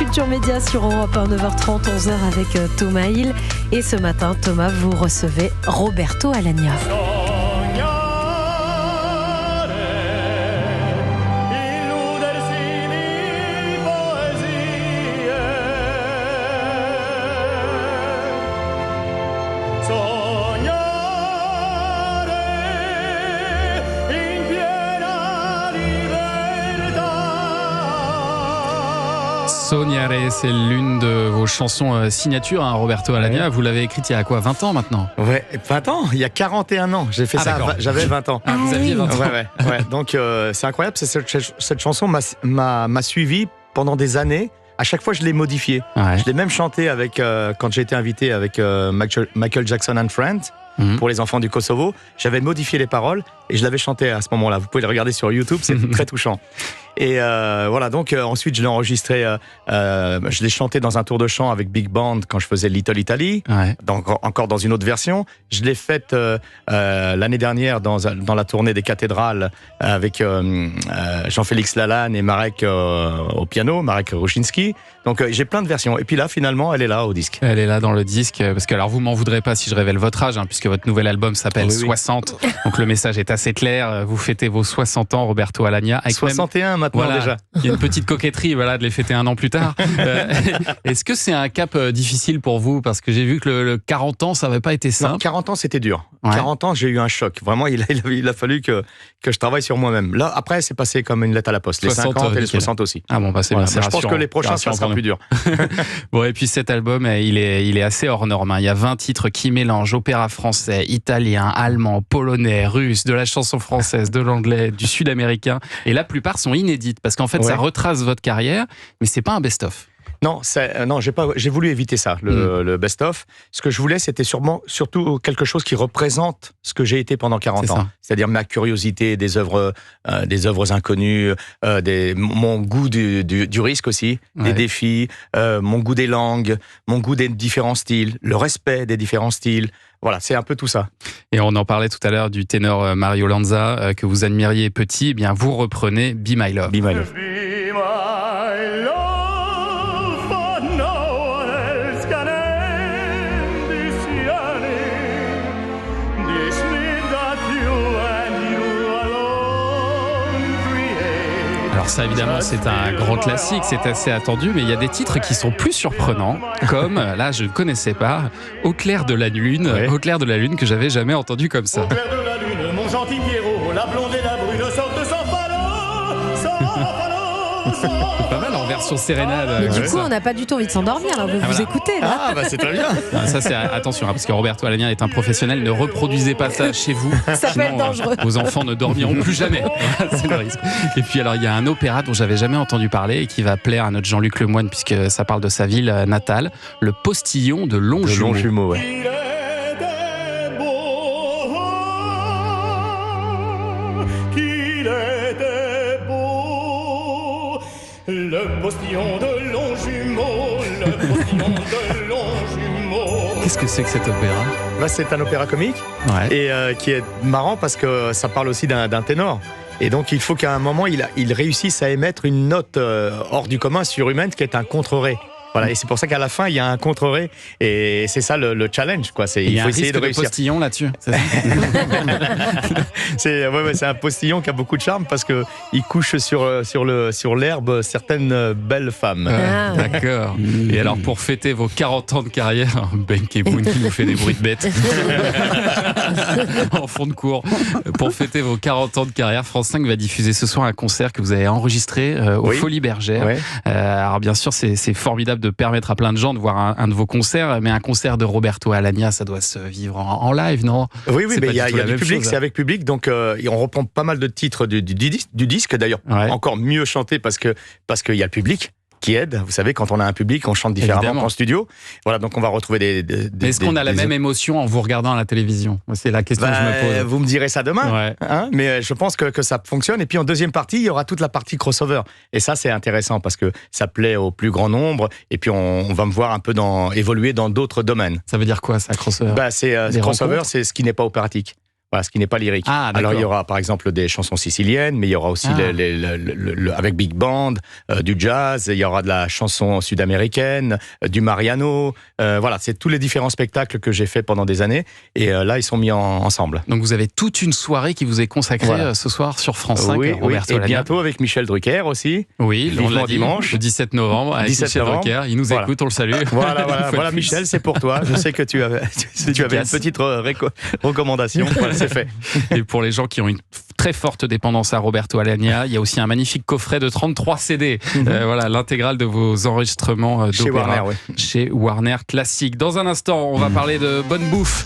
Culture Média sur Europe 1, 9h30, 11h avec Thomas Hill. Et ce matin, Thomas, vous recevez Roberto Alagna. Sognare, c'est l'une de vos chansons signature, hein, Roberto Alagna. Vous l'avez écrite il y a quoi, 20 ans maintenant ? Ouais, 20 ans, il y a 41 ans. J'ai fait ça, j'avais 20 ans. Ah, vous aviez 20 ans. Ouais. Donc c'est incroyable, cette chanson m'a suivi pendant des années. À chaque fois, je l'ai modifiée. Ouais. Je l'ai même chantée quand j'ai été invité avec Michael Jackson and Friends. Pour les enfants du Kosovo, j'avais modifié les paroles et je l'avais chanté à ce moment-là. Vous pouvez le regarder sur YouTube, c'est très touchant. Et voilà, donc ensuite je l'ai enregistré, je l'ai chanté dans un tour de chant avec Big Band quand je faisais Little Italy, donc encore dans une autre version. Je l'ai faite l'année dernière dans la tournée des cathédrales avec Jean-Félix Lalanne et Marek au piano, Marek Ruchinski. Donc j'ai plein de versions. Et puis là, finalement, elle est là au disque. Elle est là dans le disque, parce que alors vous m'en voudrez pas si je révèle votre âge, hein, puisque votre nouvel album s'appelle 60. Donc le message est assez clair. Vous fêtez vos 60 ans, Roberto Alagna. Avec 61 maintenant déjà. Il y a une petite coquetterie, de les fêter un an plus tard. Est-ce que c'est un cap difficile pour vous ? Parce que j'ai vu que le 40 ans, ça n'avait pas été simple. Non, 40 ans, c'était dur. 40 ans, j'ai eu un choc. Vraiment, il a fallu que je travaille sur moi-même. Là, après, c'est passé comme une lettre à la poste. Les 50 et les 60 aussi. Ah bon, c'est bien. Je pense que les prochains, ça sera plus dur. Bon, et puis cet album, il est assez hors norme. Il y a 20 titres qui mélangent opéra français, italien, allemand, polonais, russe, de la chanson française, de l'anglais, du sud-américain. Et la plupart sont inédites parce qu'en fait, ça retrace votre carrière, mais c'est pas un best-of. Non, j'ai voulu éviter ça, le best-of. Ce que je voulais, c'était surtout quelque chose qui représente ce que j'ai été pendant 40 ans. C'est-à-dire ma curiosité des œuvres inconnues, mon goût du risque aussi, des défis, mon goût des langues, mon goût des différents styles, le respect des différents styles. Voilà, c'est un peu tout ça. Et on en parlait tout à l'heure du ténor Mario Lanza, que vous admiriez petit. Eh bien, vous reprenez Be My Love. Be My Love. Alors ça, évidemment, c'est un grand classique, c'est assez attendu, mais il y a des titres qui sont plus surprenants, comme, là, je ne connaissais pas, Au clair de la lune, Au clair de la lune, que j'avais jamais entendu comme ça. Au clair de la lune, mon gentil Pierrot, la blonde et la brune sortent sans Pas mal en version sérénade. Mais du coup, on n'a pas du tout envie de s'endormir, là. Vous écoutez, là. Ah, bah c'est très bien. Ça, c'est attention, parce que Roberto Alagna est un professionnel. Ne reproduisez pas ça chez vous. Ça peut être dangereux. Vos enfants ne dormiront plus jamais. C'est le risque. Et puis, alors, il y a un opéra dont j'avais jamais entendu parler et qui va plaire à notre Jean-Luc Lemoyne, puisque ça parle de sa ville natale, Le Postillon de Longjumeau. Le postillon de Longjumeau, le postillon de Longjumeau. Qu'est-ce que c'est que cet opéra ? Là, c'est un opéra comique et qui est marrant parce que ça parle aussi d'un ténor. Et donc, il faut qu'à un moment, il réussisse à émettre une note hors du commun, surhumaine, qui est un contre-ré. Voilà, et c'est pour ça qu'à la fin, il y a un contre-ré, et c'est ça le challenge, quoi. Il faut essayer de réussir. Il y a un postillon là-dessus. C'est ça. C'est un postillon qui a beaucoup de charme parce que il couche sur l'herbe certaines belles femmes. D'accord. Et alors, pour fêter vos 40 ans de carrière, Ben Keboun qui nous fait des bruits de bêtes en fond de cours. Pour fêter vos 40 ans de carrière, France 5 va diffuser ce soir un concert que vous avez enregistré aux Folies Bergères. Alors bien sûr, c'est formidable de permettre à plein de gens de voir un de vos concerts, mais un concert de Roberto Alagna, ça doit se vivre en live, non ? Oui, mais il y a du public, c'est avec public, donc on reprend pas mal de titres du disque, d'ailleurs, encore mieux chanté parce qu'il y a le public qui aide. Vous savez, quand on a un public, on chante différemment qu'en studio. Voilà, donc on va retrouver Mais est-ce qu'on a la même émotion en vous regardant à la télévision ? C'est la question que je me pose. Vous me direz ça demain, mais je pense que ça fonctionne. Et puis en deuxième partie, il y aura toute la partie crossover. Et ça, c'est intéressant parce que ça plaît au plus grand nombre. Et puis on va me voir un peu évoluer dans d'autres domaines. Ça veut dire quoi, ça, crossover ? Crossover, c'est ce qui n'est pas opératique. Voilà, ce qui n'est pas lyrique. Ah, d'accord. Alors, il y aura par exemple des chansons siciliennes, mais il y aura aussi avec big band, du jazz, il y aura de la chanson sud-américaine, du Mariano. Voilà, c'est tous les différents spectacles que j'ai fait pendant des années. Et là, ils sont mis ensemble. Donc vous avez toute une soirée qui vous est consacrée ce soir sur France 5. Oui, Roberto et Alagna. bientôt avec Michel Drucker aussi. Oui, vivement dimanche. Le 17 novembre avec 17 Michel novembre. Drucker. Il nous écoute, on le salue. Voilà Michel, c'est pour toi. Je sais que tu avais une petite recommandation. Voilà, c'est fait. Et pour les gens qui ont une très forte dépendance à Roberto Alagna, il y a aussi un magnifique coffret de 33 CD. Voilà, l'intégrale de vos enregistrements d'opéra Chez Warner, oui. Chez Warner Classique. Dans un instant, on va parler de bonne bouffe.